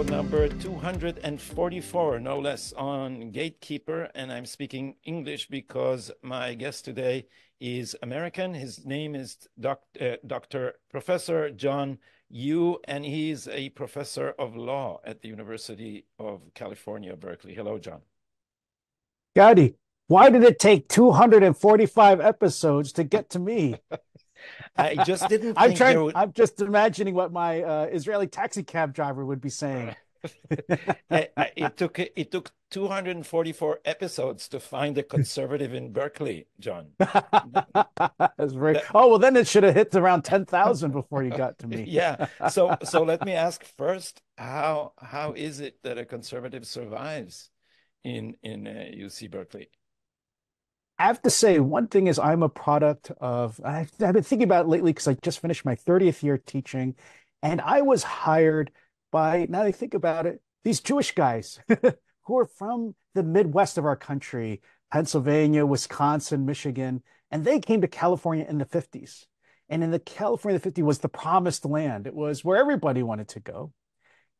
Number 244, no less, on Gatekeeper, and I'm speaking English because my guest today is American. His name is Dr. Professor John Yoo, and he's a professor of law at the University of California, Berkeley. Hello, John. Gowdy, why did it take 245 episodes to get to me? I just didn't think I'm just imagining what my Israeli taxi cab driver would be saying. It took 244 episodes to find a conservative in Berkeley, John. That's very. Oh, well, then it should have hit around 10,000 before you got to me. Yeah. So let me ask first, how is it that a conservative survives in UC Berkeley? I have to say, one thing is I'm a product of, I've been thinking about it lately because I just finished my 30th year teaching, and I was hired by, now that I think about it, these Jewish guys who are from the Midwest of our country, Pennsylvania, Wisconsin, Michigan, and they came to California in the 50s. And in the California of the 50s was the promised land. It was where everybody wanted to go.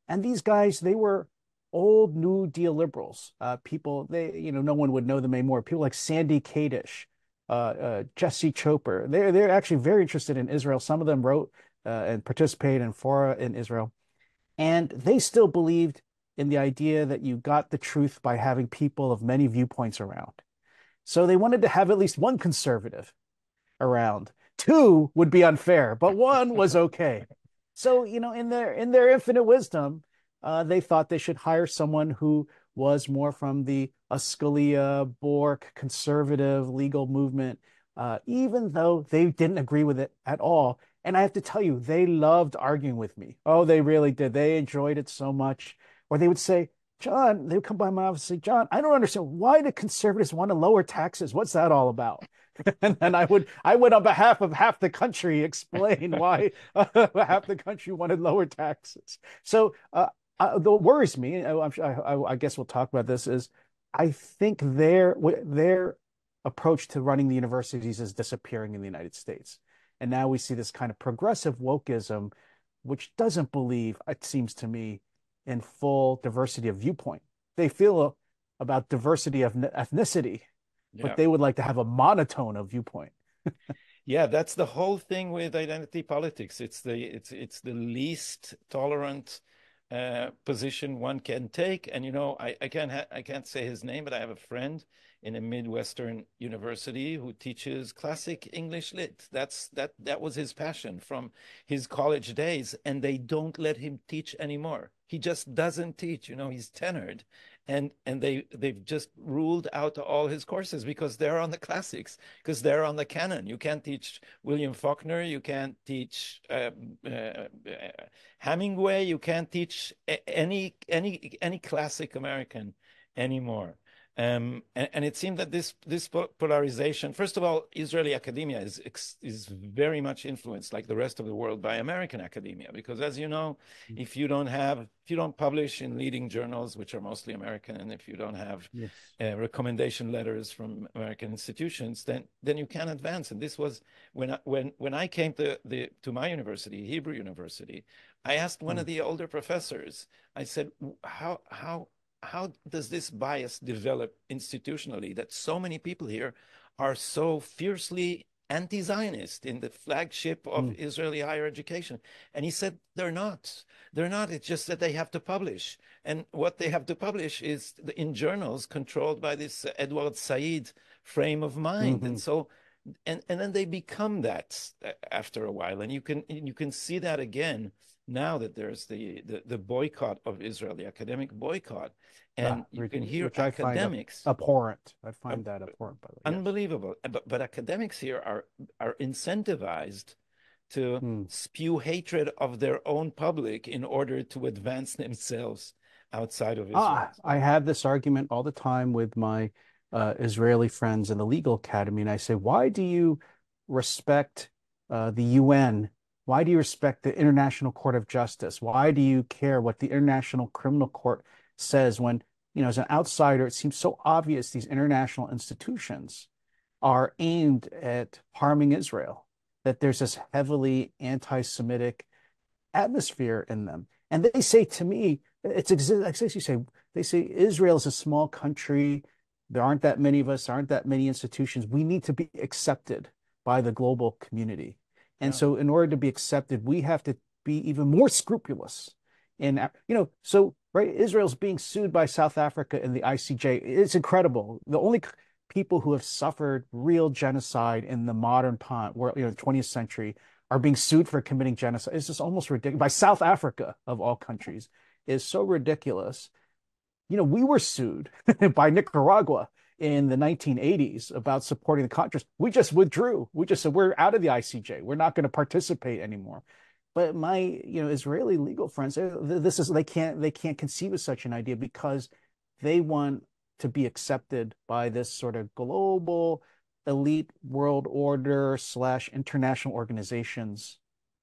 And these guys, they were old New Deal liberals, people, no one would know them anymore. People like Sandy Kadish, Jesse Chopra. They're actually very interested in Israel. Some of them wrote and participated in fora in Israel. And they still believed in the idea that you got the truth by having people of many viewpoints around. So they wanted to have at least one conservative around. Two would be unfair, but one was okay. So, in their infinite wisdom, they thought they should hire someone who was more from the Scalia, Bork, conservative legal movement, even though they didn't agree with it at all. And I have to tell you, they loved arguing with me. Oh, they really did. They enjoyed it so much. Or they would say, John, they would come by my office and say, John, I don't understand. Why do conservatives want to lower taxes? What's that all about? And then I would, on behalf of half the country, explain why half the country wanted lower taxes. So what worries me, I guess we'll talk about this, is I think their approach to running the universities is disappearing in the United States. And now we see this kind of progressive wokeism, which doesn't believe, it seems to me, in full diversity of viewpoint. They feel about diversity of ethnicity, but they would like to have a monotone of viewpoint. Yeah, that's the whole thing with identity politics. It's the least tolerant position one can take. And I can't say his name, but I have a friend in a Midwestern university who teaches classic English lit. That was his passion from his college days, and they don't let him teach anymore. He just doesn't teach. He's tenured, and they've just ruled out all his courses because they're on the classics, because they're on the canon. You can't teach William Faulkner, you can't teach Hemingway, you can't teach any classic American anymore. And it seemed that this polarization, first of all, Israeli academia is very much influenced, like the rest of the world, by American academia, because as you know, if you don't publish in leading journals, which are mostly American, and if you don't have recommendation letters from American institutions, then you can't advance. And this was when I came to my university, Hebrew University, I asked one of the older professors, I said, how does this bias develop institutionally that so many people here are so fiercely anti-Zionist in the flagship of Israeli higher education? And he said, they're not. It's just that they have to publish. And what they have to publish is in journals controlled by this Edward Said frame of mind. And so, and then they become that after a while. And you can see that again now that there's the boycott of Israel, the academic boycott. And you can hear academics abhorrent. I find that abhorrent, by the way. Unbelievable. But academics here are incentivized to spew hatred of their own public in order to advance themselves outside of Israel. I have this argument all the time with my Israeli friends in the legal academy, and I say, why do you respect the UN? Why do you respect the International Court of Justice? Why do you care what the International Criminal Court says when as an outsider, it seems so obvious these international institutions are aimed at harming Israel, that there's this heavily anti-Semitic atmosphere in them. And they say to me, it's exactly as you say, they say Israel is a small country. There aren't that many of us, there aren't that many institutions. We need to be accepted by the global community. And so in order to be accepted, we have to be even more scrupulous. And, so, right, Israel's being sued by South Africa in the ICJ. It's incredible. The only people who have suffered real genocide in the modern time, world, the 20th century, are being sued for committing genocide. It's just almost ridiculous. By South Africa, of all countries, is so ridiculous. We were sued by Nicaragua in the 1980s about supporting the Contras. We just withdrew. We just said, we're out of the ICJ. We're not going to participate anymore. But my, Israeli legal friends, they can't conceive of such an idea because they want to be accepted by this sort of global elite world order / international organizations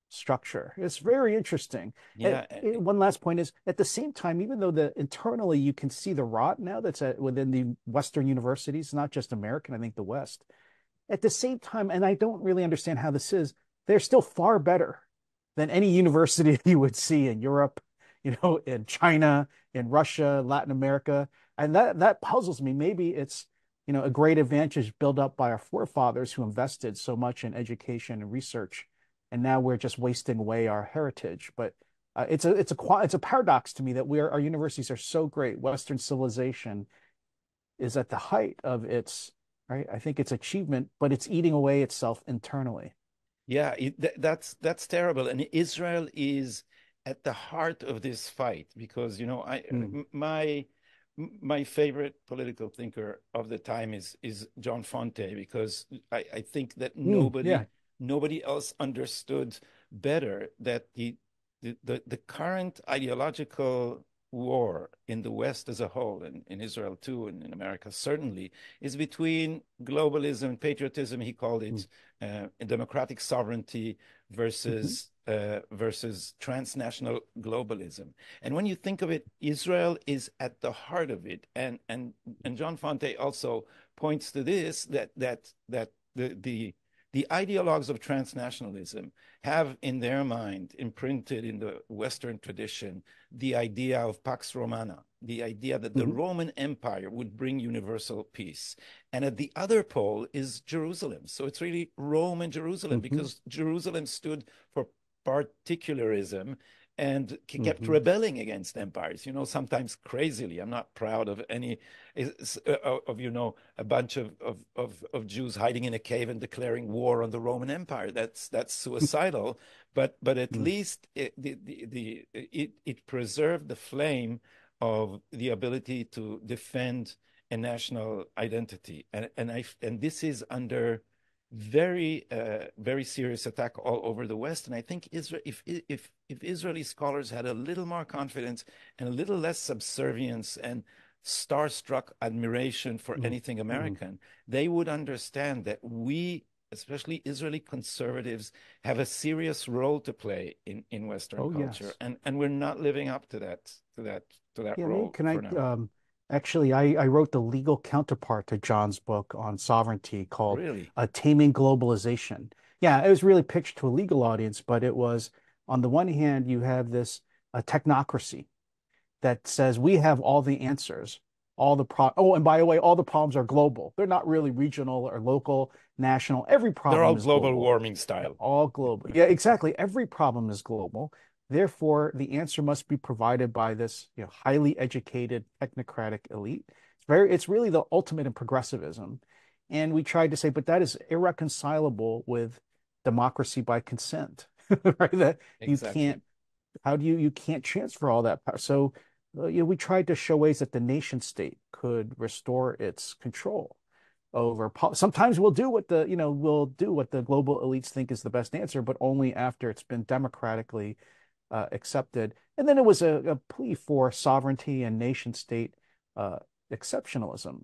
structure. It's very interesting. Yeah. One last point is, at the same time, even though internally you can see the rot now that's within the Western universities, not just American, I think the West, at the same time, and I don't really understand how this is, they're still far better than any university you would see in Europe, in China, in Russia, Latin America. And that puzzles me. Maybe it's, a great advantage built up by our forefathers who invested so much in education and research, and now we're just wasting away our heritage. But it's a paradox to me that our universities are so great. Western civilization is at the height of its, right, I think, its achievement, but it's eating away itself internally. Yeah, that's terrible. And Israel is at the heart of this fight because, my favorite political thinker of the time is John Fonte, because I think that nobody else understood better that the current ideological war in the West as a whole, and in Israel too, and in America certainly, is between globalism and patriotism. He called it democratic sovereignty versus transnational globalism. And when you think of it, Israel is at the heart of it. And John Fonte also points to this, that the ideologues of transnationalism have in their mind, imprinted in the Western tradition, the idea of Pax Romana, the idea that the Roman Empire would bring universal peace. And at the other pole is Jerusalem. So it's really Rome and Jerusalem, because Jerusalem stood for particularism and kept rebelling against empires, sometimes crazily. I'm not proud of any of a bunch of Jews hiding in a cave and declaring war on the Roman Empire. That's suicidal, but at least it preserved the flame of the ability to defend a national identity, and this is under very serious attack all over the West. And I think Israel, if Israeli scholars had a little more confidence and a little less subservience and starstruck admiration for anything American, they would understand that we, especially Israeli conservatives, have a serious role to play in Western culture, and we're not living up to that role. Actually, I wrote the legal counterpart to John's book on sovereignty called Really? Taming Globalization. Yeah, it was really pitched to a legal audience, but it was, on the one hand, you have this technocracy that says we have all the answers, and by the way, all the problems are global. They're not really regional or local, national. Every problem They're all is global global. warming style. All global. Yeah, exactly. Every problem is global. Therefore, the answer must be provided by this, highly educated technocratic elite. It's really the ultimate in progressivism. And we tried to say, but that is irreconcilable with democracy by consent, right? That Exactly. you can't transfer all that power. So, we tried to show ways that the nation state could restore its control over. Sometimes we'll do what the global elites think is the best answer, but only after it's been democratically accepted. And then it was a plea for sovereignty and nation state exceptionalism.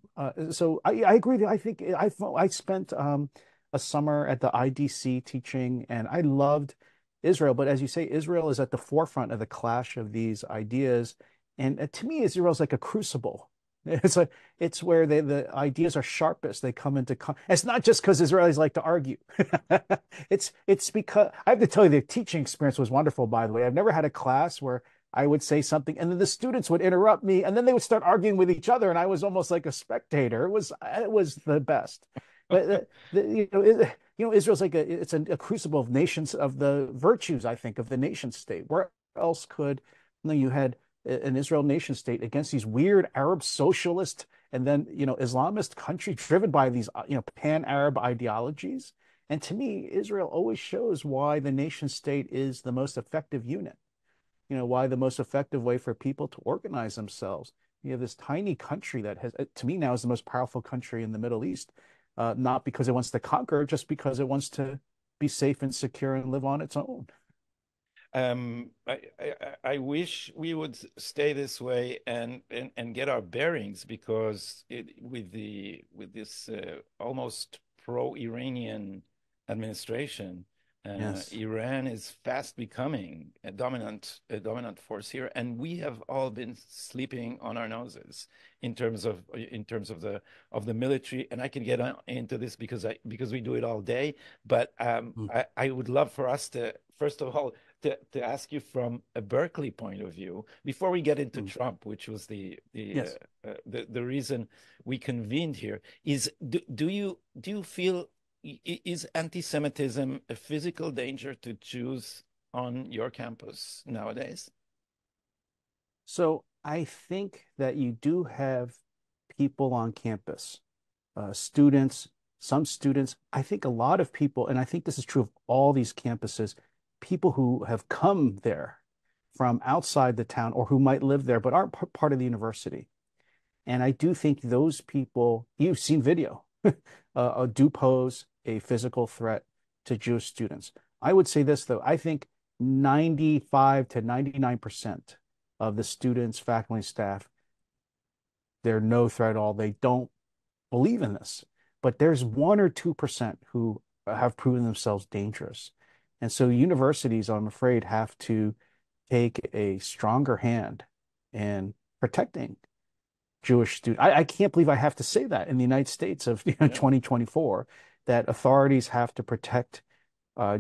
So I agree. I think I spent a summer at the IDC teaching, and I loved Israel. But as you say, Israel is at the forefront of the clash of these ideas. And to me, Israel is like a crucible It's like it's where the ideas are sharpest. They come into it's not just because Israelis like to argue. It's because I have to tell you the teaching experience was wonderful, by the way. I've never had a class where I would say something and then the students would interrupt me and then they would start arguing with each other and I was almost like a spectator. It was the best. But Israel's like a crucible of nations of the virtues, I think, of the nation state. Where else could you had an Israel nation state against these weird Arab socialist and then Islamist country driven by these pan-Arab ideologies. And to me, Israel always shows why the nation state is the most effective unit. Why the most effective way for people to organize themselves. You have this tiny country that has, to me now, is the most powerful country in the Middle East, not because it wants to conquer, just because it wants to be safe and secure and live on its own. I wish we would stay this way and get our bearings because with this almost pro-Iranian administration, Yes. Iran is fast becoming a dominant force here, and we have all been sleeping on our noses in terms of the military. And I can get into this because we do it all day. But Mm. I would love for us to first of all to ask you from a Berkeley point of view before we get into Mm. Trump, which was Yes. the reason we convened here. Is do you feel is anti-Semitism a physical danger to Jews on your campus nowadays? So I think that you do have people on campus, students, some students. I think a lot of people, and I think this is true of all these campuses, people who have come there from outside the town or who might live there but aren't part of the university. And I do think those people, you've seen video, do pose a physical threat to Jewish students. I would say this, though. I think 95 to 99% of the students, faculty, and staff, they're no threat at all. They don't believe in this. But there's 1 or 2% who have proven themselves dangerous. And so universities, I'm afraid, have to take a stronger hand in protecting Jewish students. I can't believe I have to say that in the United States of Yeah. 2024, that authorities have to protect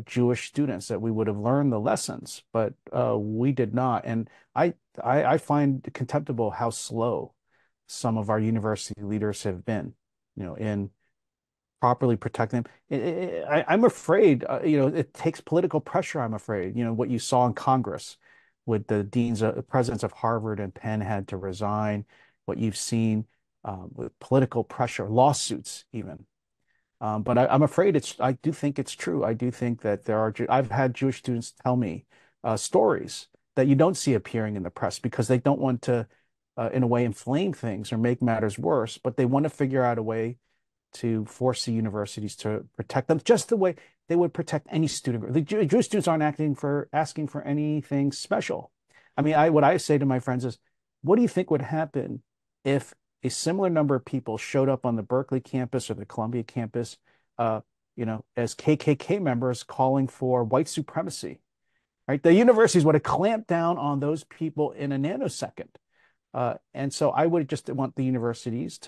Jewish students, that we would have learned the lessons, but we did not. And I find contemptible how slow some of our university leaders have been, in properly protecting them. I'm afraid, it takes political pressure. I'm afraid, what you saw in Congress with the presidents of Harvard and Penn had to resign, what you've seen with political pressure, lawsuits even. But I'm afraid I do think it's true. I do think that I've had Jewish students tell me stories that you don't see appearing in the press because they don't want to, in a way, inflame things or make matters worse, but they want to figure out a way to force the universities to protect them just the way they would protect any student. The Jewish students aren't asking for anything special. I mean, what I say to my friends is, what do you think would happen if a similar number of people showed up on the Berkeley campus or the Columbia campus, as KKK members calling for white supremacy, right? The universities would have clamped down on those people in a nanosecond. And so I would just want the universities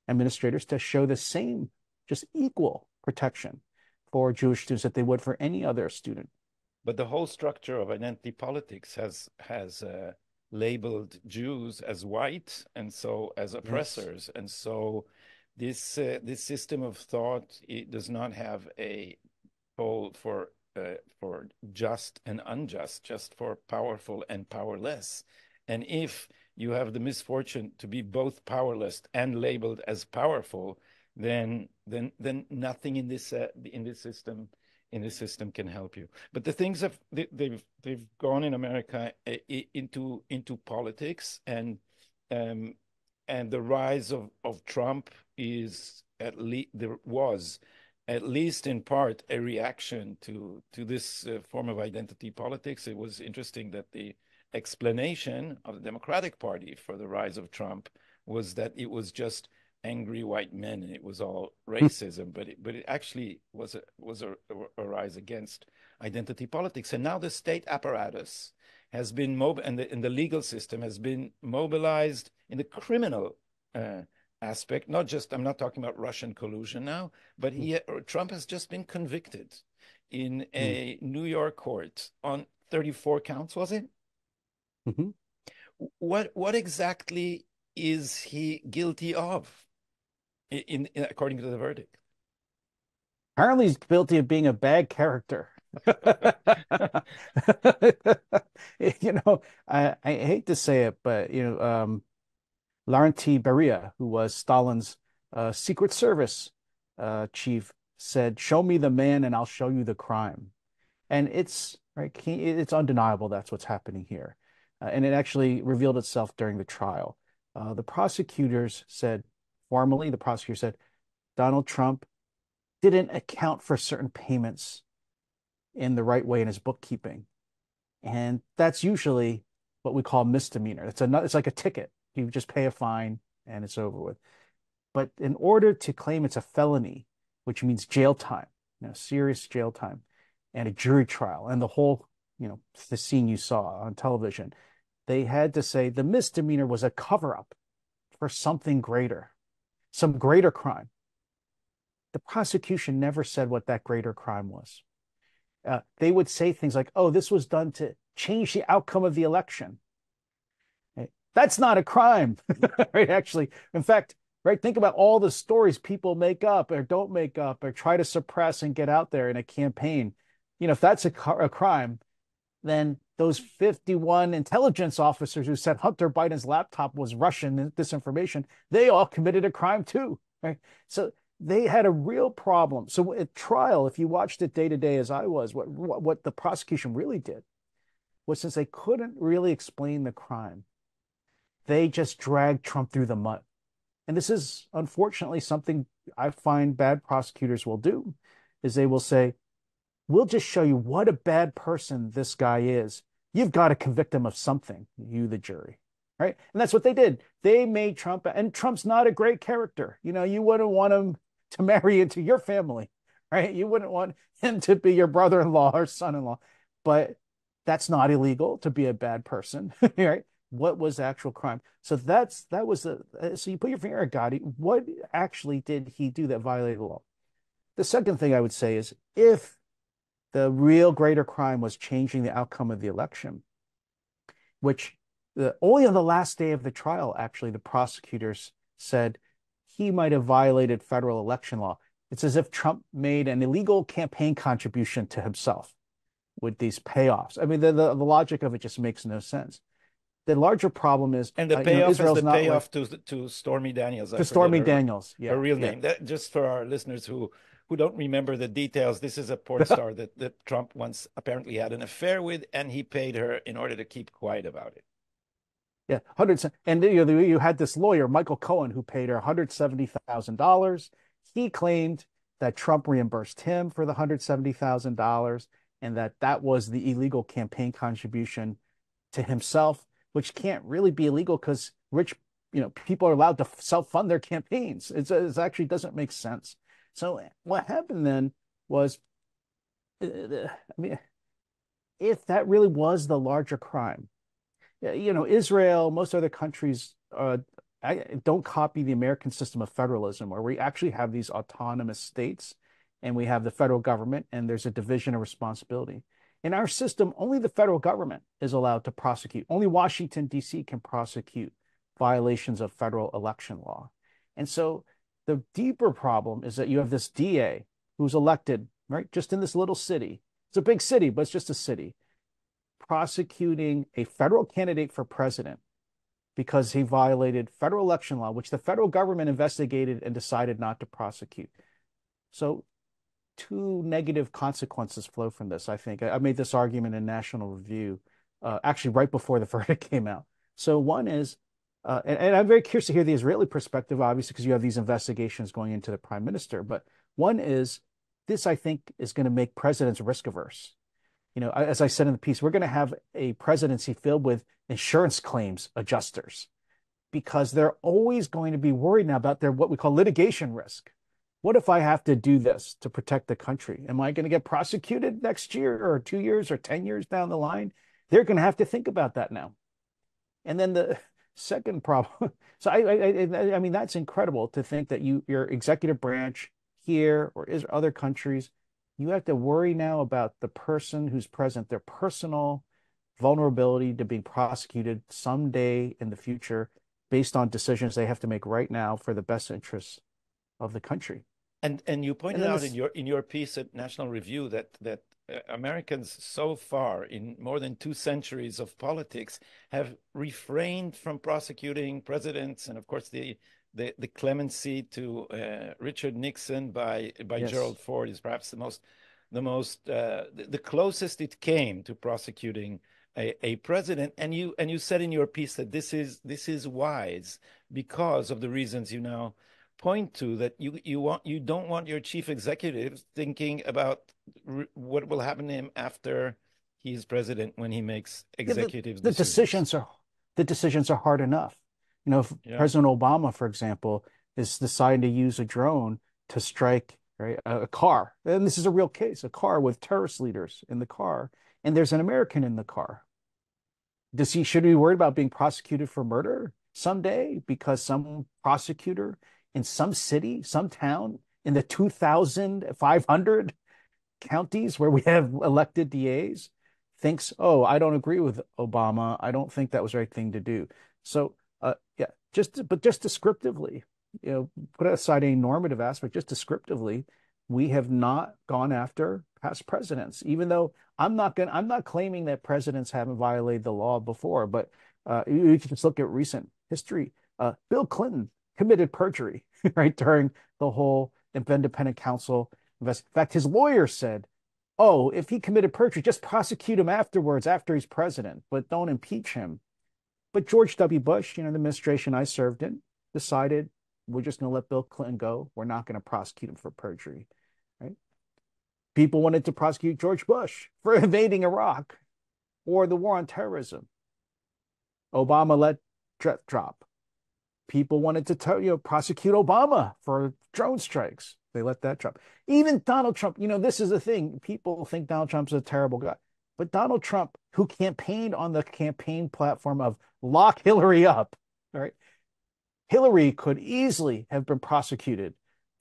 administrators to show the same, just equal protection for Jewish students that they would for any other student. But the whole structure of identity politics has labeled Jews as white and so as oppressors. Yes. And so this system of thought, it does not have a role for just and unjust, just for powerful and powerless. And if you have the misfortune to be both powerless and labeled as powerful, then nothing in this system can help you. But the things they've gone in America into politics, and the rise of Trump is was at least in part a reaction to this form of identity politics. It was interesting that the explanation of the Democratic Party for the rise of Trump was that it was just angry white men and it was all racism, but it actually was a rise against identity politics. And now the state apparatus has been and the legal system has been mobilized in the criminal aspect. Not just, I'm not talking about Russian collusion now, but Trump has just been convicted in a New York court on 34 counts, was it? Mm-hmm. What exactly is he guilty of according to the verdict? Apparently he's guilty of being a bad character. I hate to say it, but Laurenti Beria, who was Stalin's Secret Service chief, said, "Show me the man, and I'll show you the crime." And it's right; it's undeniable that's what's happening here, and it actually revealed itself during the trial. The prosecutor said, Donald Trump didn't account for certain payments in the right way in his bookkeeping. And that's usually what we call misdemeanor. It's like a ticket. You just pay a fine and it's over with. But in order to claim it's a felony, which means jail time, serious jail time, and a jury trial, and the whole, the scene you saw on television, they had to say the misdemeanor was a cover-up for something greater, some greater crime. The prosecution never said what that greater crime was. They would say things like, "Oh, this was done to change the outcome of the election." Right? That's not a crime, right? Actually, in fact, right? Think about all the stories people make up or don't make up or try to suppress and get out there in a campaign. If that's a crime, then those 51 intelligence officers who said Hunter Biden's laptop was Russian disinformation, they all committed a crime too, right? So they had a real problem. So at trial, if you watched it day to day as I was, what the prosecution really did was, since they couldn't really explain the crime, they just dragged Trump through the mud. And this is unfortunately something I find bad prosecutors will do, is they will say, "We'll just show you what a bad person this guy is. You've got to convict him of something, you, the jury." Right? And that's what they did. They made Trump, and Trump's not a great character. You wouldn't want him to marry into your family, right? You wouldn't want him to be your brother-in-law or son-in-law, but that's not illegal to be a bad person, right? What was the actual crime? So so you put your finger at Gotti. What actually did he do that violated the law? The second thing I would say is, if the real greater crime was changing the outcome of the election, which only on the last day of the trial, actually, the prosecutors said he might have violated federal election law. It's as if Trump made an illegal campaign contribution to himself with these payoffs. I mean, the logic of it just makes no sense. The larger problem is, and the payoff Israel's is the payoff to Stormy Daniels. To Stormy Daniels, yeah, her real name. That, just for our listeners who don't remember the details, this is a porn star that Trump once apparently had an affair with, and he paid her in order to keep quiet about it. Yeah, hundreds. And you had this lawyer, Michael Cohen, who paid her $170,000. He claimed that Trump reimbursed him for the $170,000, and that was the illegal campaign contribution to himself, which can't really be illegal because rich, people are allowed to self-fund their campaigns. It actually doesn't make sense. So what happened then was, I mean, if that really was the larger crime, Israel, most other countries don't copy the American system of federalism, where we actually have these autonomous states and we have the federal government, and there's a division of responsibility. In our system, only the federal government is allowed to prosecute. Only Washington, D.C. can prosecute violations of federal election law. And so the deeper problem is that you have this DA who's elected, right, just in this little city. It's a big city, but it's just a city, prosecuting a federal candidate for president because he violated federal election law, which the federal government investigated and decided not to prosecute. So two negative consequences flow from this, I think. I made this argument in National Review, actually right before the verdict came out. So one is, and I'm very curious to hear the Israeli perspective, obviously, because you have these investigations going into the prime minister. But one is, this, I think, is going to make presidents risk averse. As I said in the piece, we're going to have a presidency filled with insurance claims adjusters, because they're always going to be worried now about their what we call litigation risk. What if I have to do this to protect the country? Am I going to get prosecuted next year or 2 years or 10 years down the line? They're going to have to think about that now. And then Second problem. So I mean, that's incredible to think that your executive branch here or is other countries, you have to worry now about the person who's present, their personal vulnerability to being prosecuted someday in the future based on decisions they have to make right now for the best interests of the country. And you And pointed then out this, in your piece at National Review that Americans so far in more than 2 centuries of politics have refrained from prosecuting presidents, and of course the clemency to Richard Nixon by yes, Gerald Ford is perhaps the closest it came to prosecuting a president. And you said in your piece that this is wise because of the reasons you now point to, that you don't want your chief executive thinking about what will happen to him after he's president when he makes yeah, executive the decisions. decisions are hard enough. You know, if Yeah. President Obama, for example, is deciding to use a drone to strike right a car, and this is a real case, a car with terrorist leaders in the car, and there's an American in the car. Should he be worried about being prosecuted for murder someday because some prosecutor in some city, some town in the 2,500 counties where we have elected DAs thinks, oh, I don't agree with Obama. I don't think that was the right thing to do. So, yeah, just descriptively, you know, put aside a normative aspect, just descriptively, we have not gone after past presidents, even though I'm not claiming that presidents haven't violated the law before, but you can just look at recent history. Bill Clinton committed perjury, right, during the whole independent counsel invest. In fact, his lawyer said, oh, if he committed perjury, just prosecute him afterwards, after he's president, but don't impeach him. But George W. Bush, you know, the administration I served in, decided we're just going to let Bill Clinton go. We're not going to prosecute him for perjury, right? People wanted to prosecute George Bush for invading Iraq or the war on terrorism. Obama let drop. People wanted to prosecute Obama for drone strikes. They let that drop. Even Donald Trump, you know, this is the thing. People think Donald Trump's a terrible guy. But Donald Trump, who campaigned on the campaign platform of lock Hillary up, all right? Hillary could easily have been prosecuted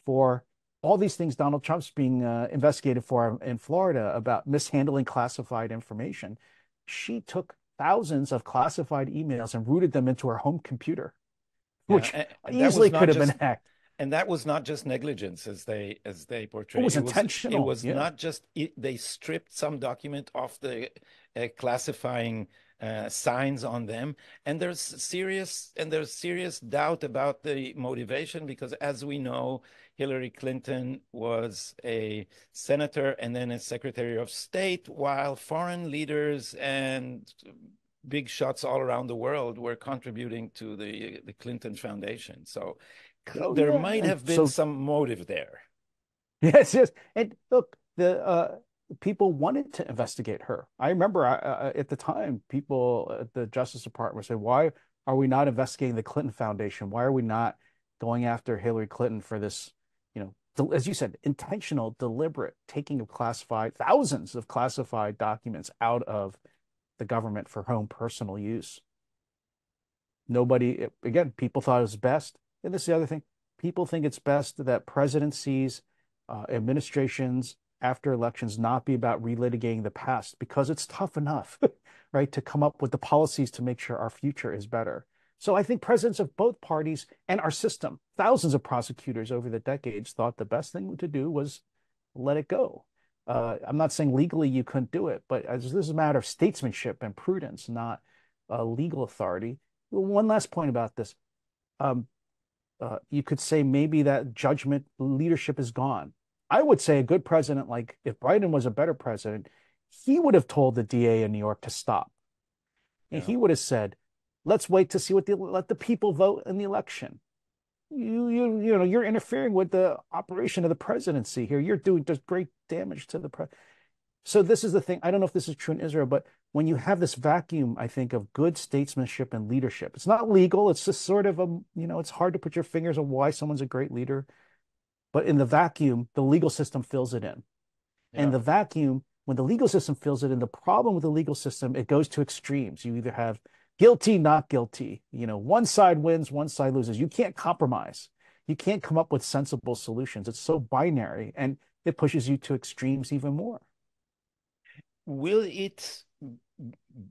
for all these things Donald Trump's being investigated for in Florida about mishandling classified information. She took thousands of classified emails and routed them into her home computer, Yeah, which and that was easily not could have been just hacked. and that was not just negligence as they It portray. was It intentional. was Yeah. not just they stripped some document off the classifying signs on them, and there's serious doubt about the motivation, because as we know, Hillary Clinton was a senator and then a secretary of state, while foreign leaders and big shots all around the world were contributing to the Clinton Foundation. So Oh, there yeah. might And have been so, some motive there. yes, yes. And look, the people wanted to investigate her. I remember at the time, people at the Justice Department said, why are we not investigating the Clinton Foundation? Why are we not going after Hillary Clinton for this, you know, as you said, intentional, deliberate taking of thousands of classified documents out of the government for home personal use? Nobody, again, people thought it was best. And this is the other thing. People think it's best that presidencies, administrations after elections not be about relitigating the past, because it's tough enough, right, to come up with the policies to make sure our future is better. So I think presidents of both parties and our system, thousands of prosecutors over the decades, thought the best thing to do was let it go. I'm not saying legally you couldn't do it, but this is a matter of statesmanship and prudence, not legal authority. One last point about this. Um, you could say maybe that judgment leadership is gone. I would say a good president, like if Biden was a better president, he would have told the DA in New York to stop. And Yeah. he would have said, let's wait to see let the people vote in the election. You know, you're interfering with the operation of the presidency here. You're doing just great damage to the president. So this is the thing. I don't know if this is true in Israel, but when you have this vacuum, I think, of good statesmanship and leadership, it's not legal. It's just sort of it's hard to put your fingers on why someone's a great leader. But in the vacuum, the legal system fills it in. And Yeah. the vacuum, when the legal system fills it in, the problem with the legal system, it goes to extremes. You either have guilty, not guilty. One side wins, one side loses. You can't compromise. You can't come up with sensible solutions. It's so binary, and it pushes you to extremes even more. Will it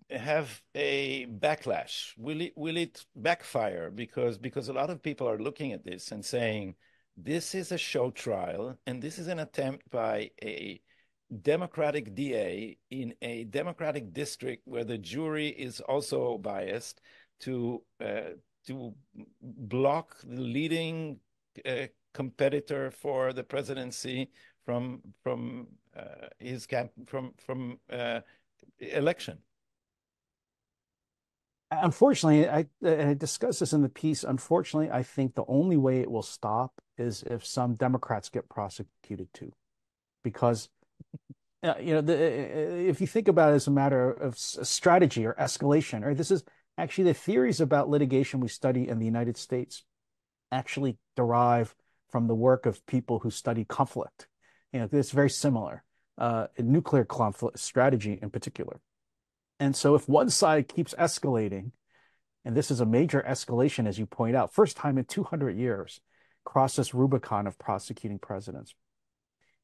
have a backlash? Will it backfire? Because a lot of people are looking at this and saying, this is a show trial, and this is an attempt by a Democratic DA in a Democratic district where the jury is also biased to block the leading competitor for the presidency from his camp from election. Unfortunately, I discussed this in the piece. Unfortunately, I think the only way it will stop is if some Democrats get prosecuted too, because if you think about it as a matter of strategy or escalation, right? This is actually the theories about litigation we study in the United States actually derive from the work of people who study conflict. It's very similar, nuclear conflict strategy in particular. And so if one side keeps escalating, and this is a major escalation, as you point out, first time in 200 years, cross this Rubicon of prosecuting presidents.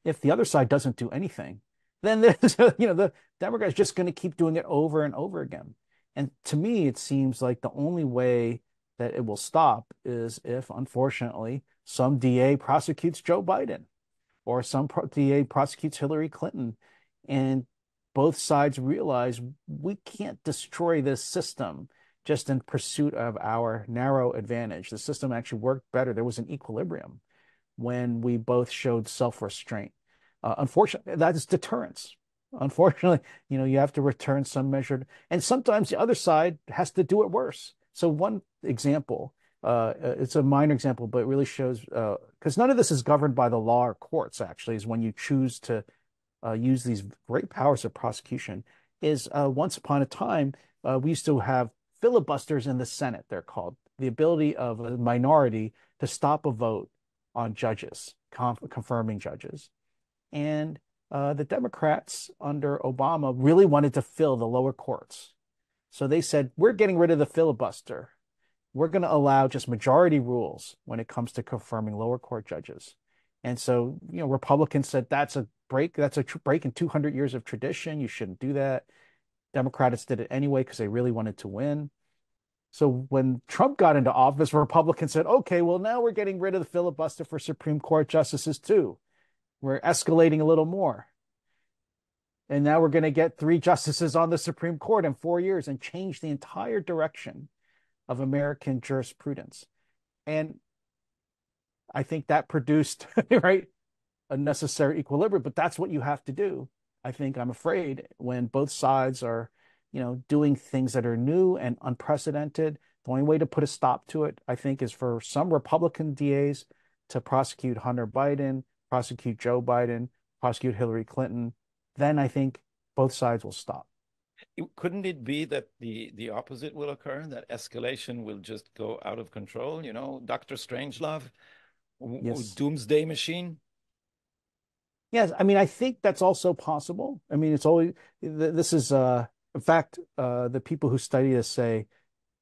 If the other side doesn't do anything, then the Democrats just going to keep doing it over and over again. And to me, it seems like the only way that it will stop is if, unfortunately, some DA prosecutes Joe Biden or some DA prosecutes Hillary Clinton, and both sides realize we can't destroy this system just in pursuit of our narrow advantage. The system actually worked better. There was an equilibrium when we both showed self-restraint. Unfortunately, that is deterrence. Unfortunately, you have to return some measured, and sometimes the other side has to do it worse. So one example, it's a minor example, but it really shows, because none of this is governed by the law or courts, actually, is when you choose to use these great powers of prosecution, is once upon a time, we used to have filibusters in the Senate, they're called, the ability of a minority to stop a vote on judges, confirming judges. And the Democrats under Obama really wanted to fill the lower courts. So they said, we're getting rid of the filibuster. We're going to allow just majority rules when it comes to confirming lower court judges. And so, Republicans said that's a break in 200 years of tradition. You shouldn't do that. Democrats did it anyway because they really wanted to win. So when Trump got into office, Republicans said, okay, well, now we're getting rid of the filibuster for Supreme Court justices too. We're escalating a little more. And now we're going to get 3 justices on the Supreme Court in 4 years and change the entire direction of American jurisprudence. And I think that produced, right, a necessary equilibrium, but that's what you have to do. I'm afraid, when both sides are, doing things that are new and unprecedented, the only way to put a stop to it, I think, is for some Republican DAs to prosecute Hunter Biden, prosecute Joe Biden, prosecute Hillary Clinton. Then I think both sides will stop. Couldn't it be that the opposite will occur, that escalation will just go out of control? Dr. Strangelove, Yes. Doomsday Machine? Yes, I think that's also possible. It's always, this is, in fact, the people who study this say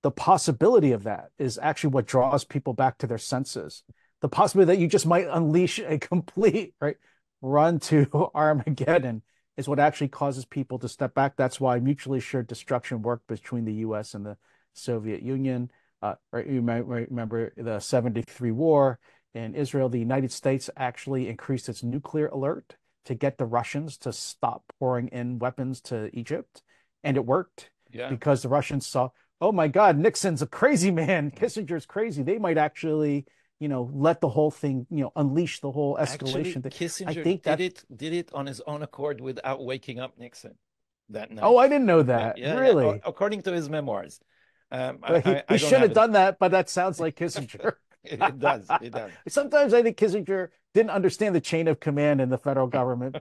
the possibility of that is actually what draws people back to their senses. The possibility that you just might unleash a complete, right, run to Armageddon is what actually causes people to step back. That's why mutually assured destruction worked between the U.S. and the Soviet Union. Right, you might remember the 73 war in Israel. The United States actually increased its nuclear alert to get the Russians to stop pouring in weapons to Egypt. And it worked because the Russians saw, oh my God, Nixon's a crazy man. Kissinger's crazy. They might actually, let the whole thing, unleash the whole escalation. Actually, Kissinger I think did it on his own accord without waking up Nixon that night. Oh, I didn't know that. Really? Yeah. According to his memoirs. He should have done that, but that sounds like Kissinger. It does. Sometimes I think Kissinger didn't understand the chain of command in the federal government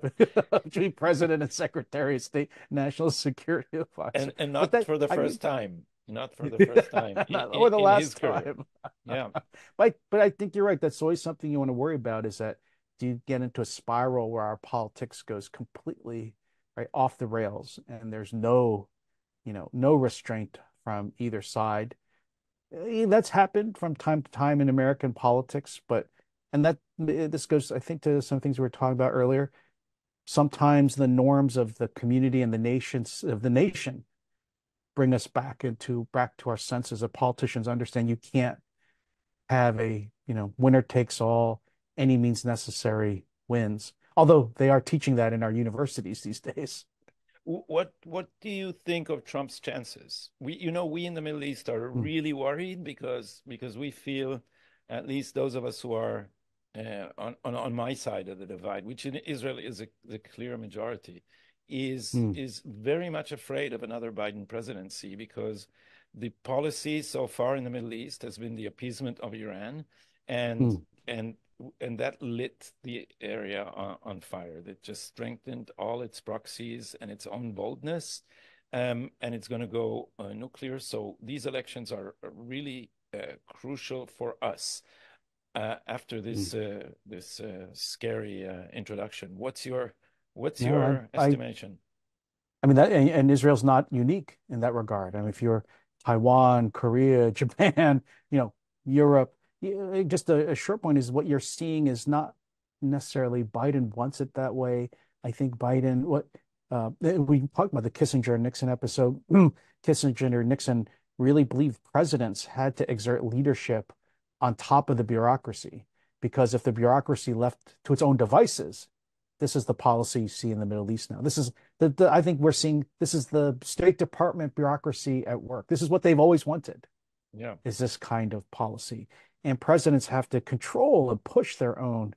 between president and secretary of state, national security advisor. And not for the first time. Not for the first time. Or the last time. Yeah. But I think you're right. That's always something you want to worry about, is that do you get into a spiral where our politics goes completely right off the rails and there's no restraint from either side. That's happened from time to time in American politics, and this goes, I think, to some things we were talking about earlier. Sometimes the norms of the community and the nation bring us back to our senses of politicians understand you can't have a, winner takes all, any means necessary wins. Although they are teaching that in our universities these days. What do you think of Trump's chances? We in the Middle East are really worried because we feel, at least those of us who are on my side of the divide, which in Israel is the clear majority, is very much afraid of another Biden presidency, because the policy so far in the Middle East has been the appeasement of Iran, and that lit the area on fire. That just strengthened all its proxies and its own boldness, and it's going to go nuclear. So these elections are really crucial for us. After this scary introduction, what's your estimation? I mean, that, and Israel's not unique in that regard. I mean, if you're Taiwan, Korea, Japan, Europe, just a short point is what you're seeing is not necessarily Biden wants it that way. I think Biden, we talked about the Kissinger-Nixon episode. Kissinger and Nixon really believed presidents had to exert leadership on top of the bureaucracy, because if the bureaucracy left to its own devices, this is the policy you see in the Middle East now. This is I think we're seeing, this is the State Department bureaucracy at work. This is what they've always wanted. Yeah. Is this kind of policy. And presidents have to control and push their own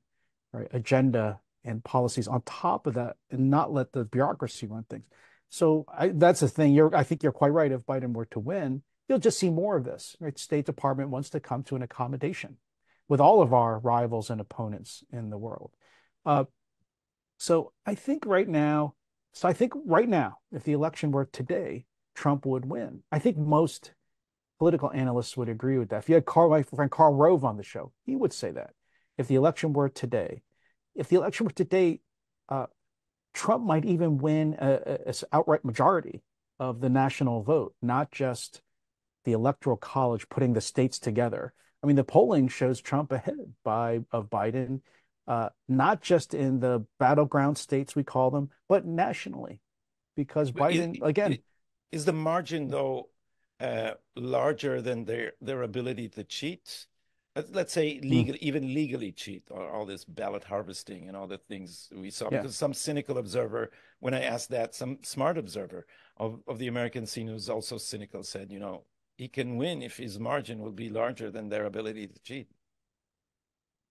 agenda and policies on top of that and not let the bureaucracy run things. So that's the thing. I think you're quite right. If Biden were to win, you'll just see more of this. Right? State Department wants to come to an accommodation with all of our rivals and opponents in the world. So I think right now, if the election were today, Trump would win. I think most political analysts would agree with that. If you had my friend Karl Rove on the show, he would say that. If the election were today, Trump might even win an outright majority of the national vote, not just the Electoral College putting the states together. I mean, the polling shows Trump ahead of Biden, not just in the battleground states, we call them, but nationally, because Biden, again. Is the margin, though, larger than their ability to cheat? Let's say even legally cheat, or all this ballot harvesting and all the things we saw. Yeah. Because some cynical observer, when I asked that, some smart observer of the American scene who's also cynical said, he can win if his margin will be larger than their ability to cheat.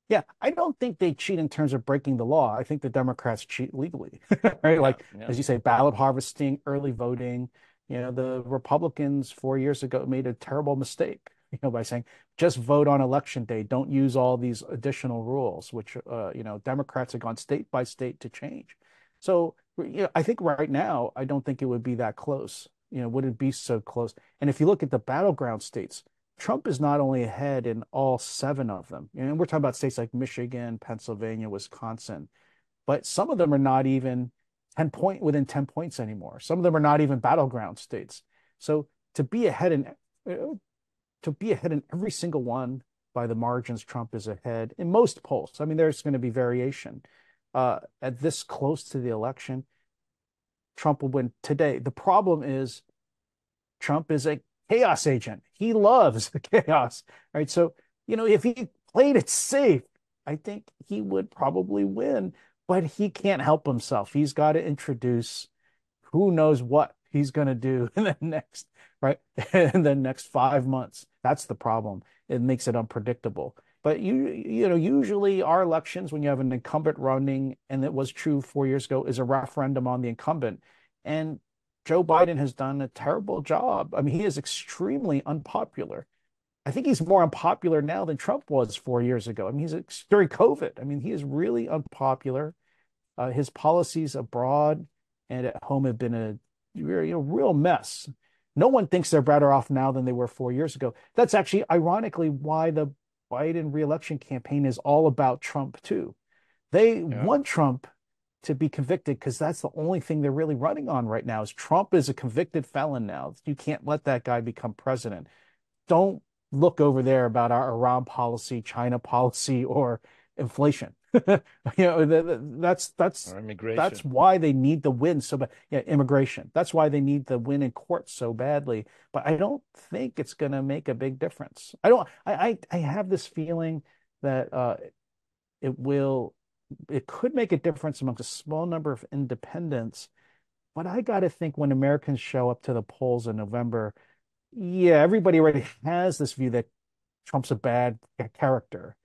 Yeah, I don't think they cheat in terms of breaking the law. I think the Democrats cheat legally, right? As you say, ballot harvesting, early voting. The Republicans 4 years ago made a terrible mistake, by saying just vote on election day. Don't use all these additional rules, which, Democrats have gone state by state to change. So, I think right now, I don't think it would be that close. Would it be so close? And if you look at the battleground states, Trump is not only ahead in all 7 of them. And we're talking about states like Michigan, Pennsylvania, Wisconsin, but some of them are not even within 10 points anymore. Some of them are not even battleground states. So to be ahead in every single one by the margins, Trump is ahead in most polls. I mean, there's going to be variation. At this close to the election, Trump will win today. The problem is Trump is a chaos agent. He loves the chaos, right? So, if he played it safe, I think he would probably win. But he can't help himself. He's got to introduce who knows what he's going to do in the next 5 months. That's the problem. It makes it unpredictable. But usually our elections, when you have an incumbent running, and it was true 4 years ago, is a referendum on the incumbent. And Joe Biden has done a terrible job. I mean, he is extremely unpopular. I think he's more unpopular now than Trump was 4 years ago. I mean, during COVID. I mean, he is really unpopular. His policies abroad and at home have been a real mess. No one thinks they're better off now than they were 4 years ago. That's actually, ironically, why the Biden reelection campaign is all about Trump, too. They want Trump to be convicted, because that's the only thing they're really running on right now. Is Trump is a convicted felon now. You can't let that guy become president. Don't look over there about our Iran policy, China policy, or inflation. That's Or immigration. that's why they need the win so bad. Yeah, immigration. That's why they need the win in court so badly. But I don't think it's going to make a big difference. I don't. I have this feeling that it will. It could make a difference amongst a small number of independents. But I got to think when Americans show up to the polls in November, yeah, everybody already has this view that Trump's a bad character,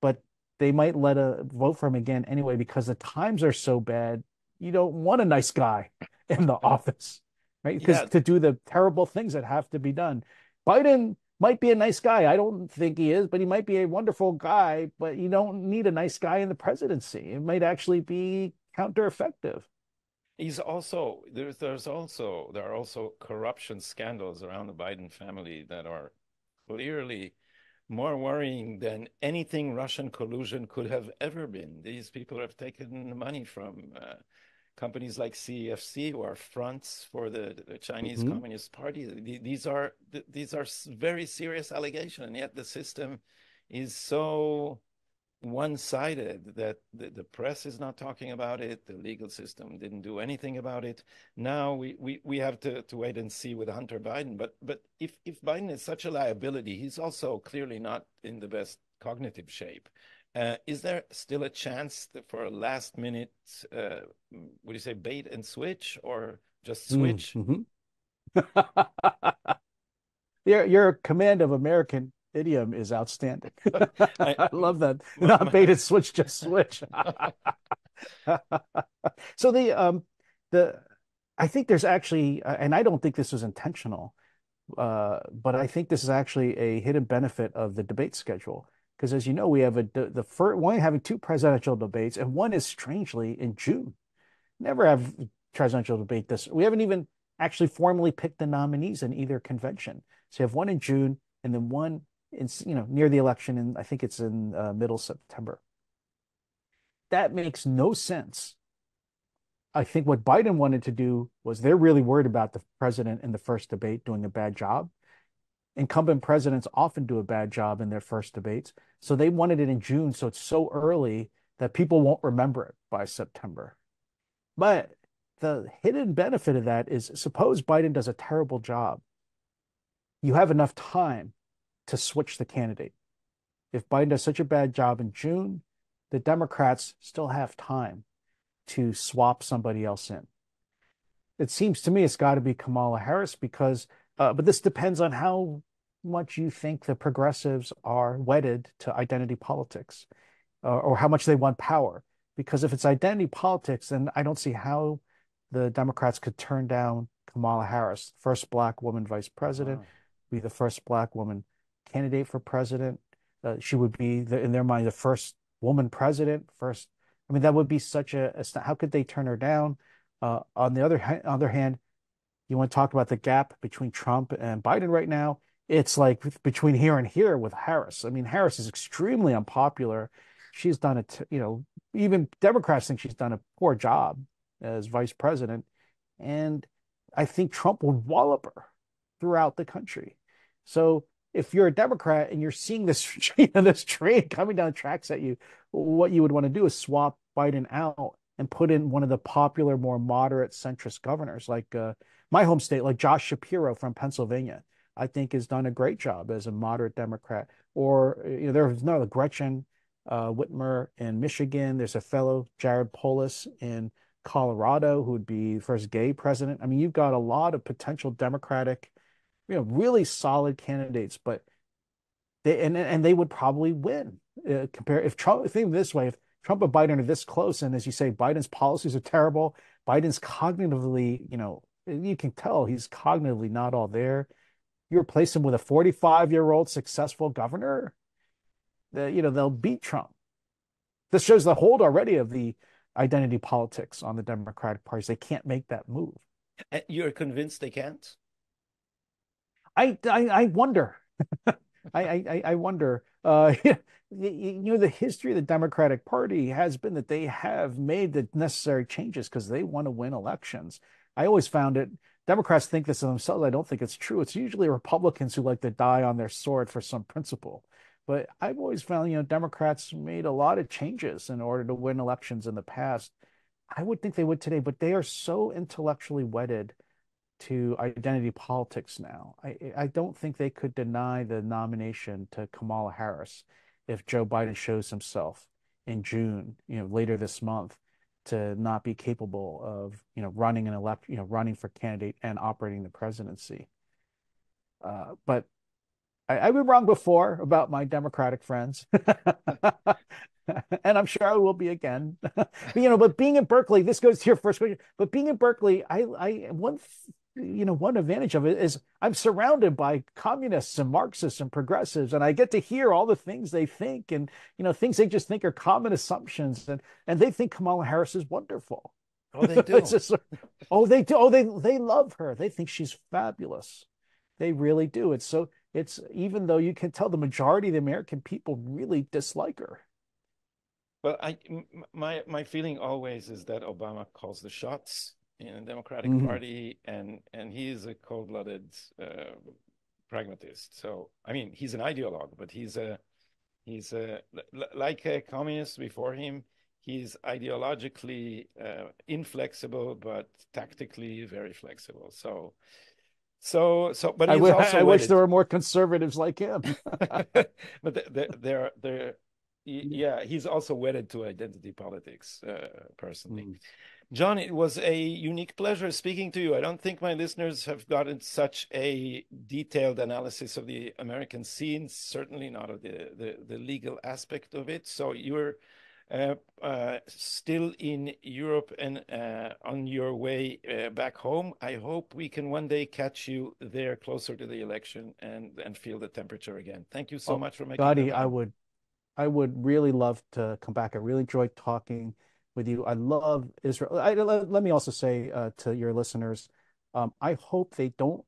but they might let a vote for him again anyway because the times are so bad. You don't want a nice guy in the office, right? Because to do the terrible things that have to be done. Biden might be a nice guy. I don't think he is, but he might be a wonderful guy. But you don't need a nice guy in the presidency. It might actually be counter-effective. He's also there are also corruption scandals around the Biden family that are clearly more worrying than anything Russian collusion could have ever been. These people have taken money from companies like CEFC, who are fronts for the Chinese Communist Party. These are very serious allegations, and yet the system is so one-sided that the press is not talking about it. The legal system didn't do anything about it. Now we have to wait and see with Hunter Biden. But if Biden is such a liability, he's also clearly not in the best cognitive shape. Is there still a chance for a last-minute, would you say, bait and switch, or just switch? Your command of American idiom is outstanding. I love that. Not bait and switch, just switch. So I think there's actually, and I don't think this was intentional, but I think this is actually a hidden benefit of the debate schedule. Because as you know, we have the first one having two presidential debates, and one is strangely in June. Never have presidential debate this. We haven't even actually formally picked the nominees in either convention. So you have one in June and then one in, near the election, and I think it's in middle September. That makes no sense. I think what Biden wanted to do was they're really worried about the president in the first debate doing a bad job. Incumbent presidents often do a bad job in their first debates. So they wanted it in June, so it's so early that people won't remember it by September. But the hidden benefit of that is, suppose Biden does a terrible job. You have enough time to switch the candidate. If Biden does such a bad job in June, the Democrats still have time to swap somebody else in. It seems to me it's got to be Kamala Harris because, but this depends on how much you think the progressives are wedded to identity politics or how much they want power. Because if it's identity politics, then I don't see how the Democrats could turn down Kamala Harris, first Black woman vice president, be the first Black woman candidate for president. She would be, in their mind, the first woman president. First, I mean, that would be such how could they turn her down? On the other hand, you want to talk about the gap between Trump and Biden right now. It's like between here and here with Harris. I mean, Harris is extremely unpopular. She's done even Democrats think she's done a poor job as vice president. And I think Trump will wallop her throughout the country. So if you're a Democrat and you're seeing this, this train coming down the tracks at you, what you would want to do is swap Biden out and put in one of the popular, more moderate centrist governors, like my home state, like Josh Shapiro from Pennsylvania, I think has done a great job as a moderate Democrat. Or there's another Gretchen Whitmer in Michigan. There's a fellow, Jared Polis, in Colorado, who would be the first gay president. I mean, you've got a lot of potential Democratic, really solid candidates, but they would probably win. If Trump, think this way, if Trump and Biden are this close, and as you say, Biden's policies are terrible, Biden's cognitively, you can tell he's cognitively not all there. You replace him with a 45-year-old successful governor, they'll beat Trump. This shows the hold already of the identity politics on the Democratic Party. They can't make that move. You're convinced they can't? I wonder. I wonder, the history of the Democratic Party has been that they have made the necessary changes because they want to win elections. I always found it, Democrats think this of themselves. I don't think it's true. It's usually Republicans who like to die on their sword for some principle. But I've always found, Democrats made a lot of changes in order to win elections in the past. I would think they would today, but they are so intellectually wedded to identity politics now. I don't think they could deny the nomination to Kamala Harris if Joe Biden shows himself in June, later this month, to not be capable of, running running for candidate and operating the presidency. But I've been wrong before about my Democratic friends. And I'm sure I will be again. But being in Berkeley, this goes to your first question. But being in Berkeley, one advantage of it is I'm surrounded by communists and Marxists and progressives, and I get to hear all the things they think, and things they just think are common assumptions, and they think Kamala Harris is wonderful. Oh, they do. They do. Oh, they love her. They think she's fabulous. They really do. It's even though you can tell the majority of the American people really dislike her. Well, my feeling always is that Obama calls the shots in the Democratic Party, and he is a cold-blooded pragmatist. So, I mean, he's an ideologue, but he's like a communist before him. He's ideologically inflexible, but tactically very flexible. But I wish there were more conservatives like him. But yeah, he's also wedded to identity politics, personally. John, it was a unique pleasure speaking to you. I don't think my listeners have gotten such a detailed analysis of the American scene, certainly not of the legal aspect of it. So you're still in Europe and on your way back home. I hope we can one day catch you there closer to the election and feel the temperature again. Thank you so much for making Scotty, the time. I would really love to come back. I really enjoyed talking with you. I love Israel. Let me also say to your listeners, I hope they don't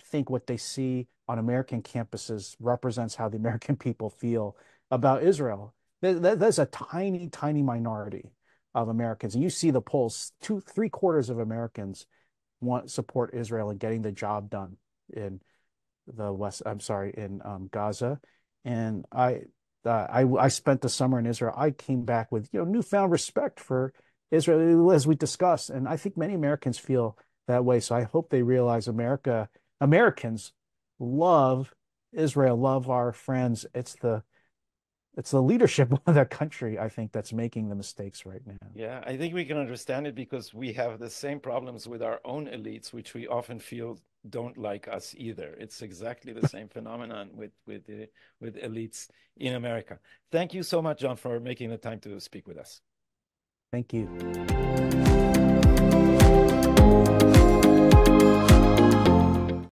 think what they see on American campuses represents how the American people feel about Israel. There's a tiny, tiny minority of Americans. And you see the polls, 3/4 of Americans support Israel in getting the job done in in Gaza. And I spent the summer in Israel. I came back with newfound respect for Israel, as we discussed, and I think many Americans feel that way. So I hope they realize Americans love Israel, love our friends. It's the leadership of that country, I think, that's making the mistakes right now. Yeah, I think we can understand it because we have the same problems with our own elites, which we often feel don't like us either. It's exactly the same phenomenon with elites in America. Thank you so much, John, for making the time to speak with us. Thank you.